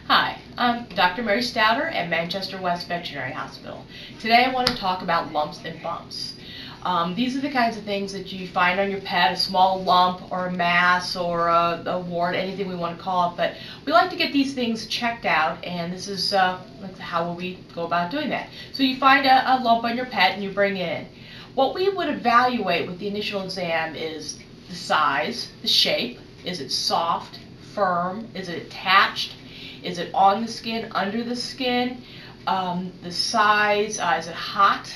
Hi, I'm Dr. Mary Stouter at Manchester West Veterinary Hospital. Today I want to talk about lumps and bumps. These are the kinds of things that you find on your pet, a small lump or a mass or a wart, anything we want to call it, but we like to get these things checked out, and this is how we go about doing that. So you find a lump on your pet and you bring it in. What we would evaluate with the initial exam is the size, the shape. Is it soft, firm? Is it attached? Is it on the skin, under the skin? The size, is it hot?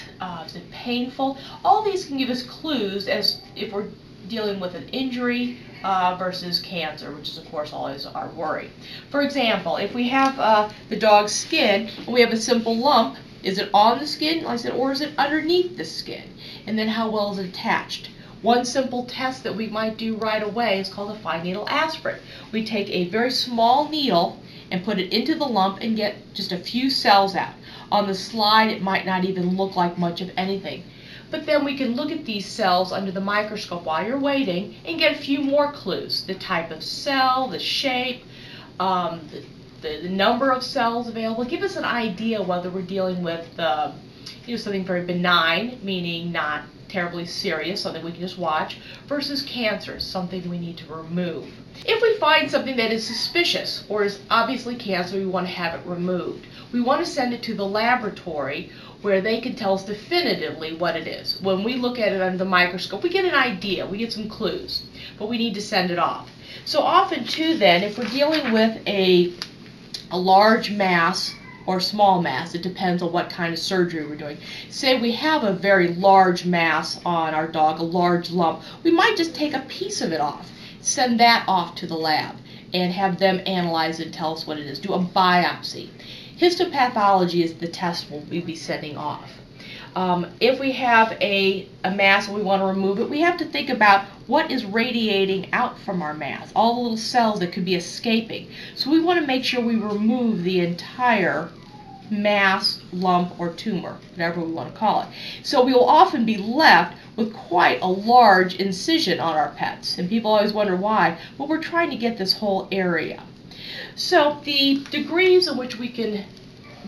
Is it painful? All these can give us clues as if we're dealing with an injury versus cancer, which is of course always our worry. For example, if we have the dog's skin and we have a simple lump, is it on the skin, like I said, or is it underneath the skin? And then how well is it attached? One simple test that we might do right away is called a fine needle aspirate. We take a very small needle and put it into the lump and get just a few cells out. On the slide it might not even look like much of anything. But then we can look at these cells under the microscope while you're waiting and get a few more clues. The type of cell, the shape, the number of cells available. Give us an idea whether we're dealing with something very benign, meaning not terribly serious, something we can just watch, versus cancer, something we need to remove. If we find something that is suspicious or is obviously cancer, we want to have it removed. We want to send it to the laboratory where they can tell us definitively what it is. When we look at it under the microscope, we get an idea, we get some clues, but we need to send it off. So often too then, if we're dealing with a large mass or small mass, it depends on what kind of surgery we're doing. Say we have a very large mass on our dog, a large lump, we might just take a piece of it off, send that off to the lab and have them analyze it and tell us what it is, do a biopsy. Histopathology is the test we'll be sending off. If we have a mass and we want to remove it, we have to think about what is radiating out from our mass, all the little cells that could be escaping. So we want to make sure we remove the entire mass, lump, or tumor, whatever we want to call it. So we will often be left with quite a large incision on our pets, and people always wonder why. Well, we're trying to get this whole area. So the degrees in which we can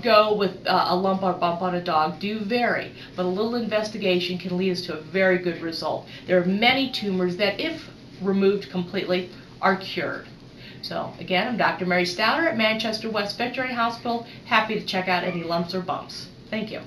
go with a lump or bump on a dog do vary, but a little investigation can lead us to a very good result. There are many tumors that, if removed completely, are cured. So again, I'm Dr. Mary Stouter at Manchester West Veterinary Hospital, happy to check out any lumps or bumps. Thank you.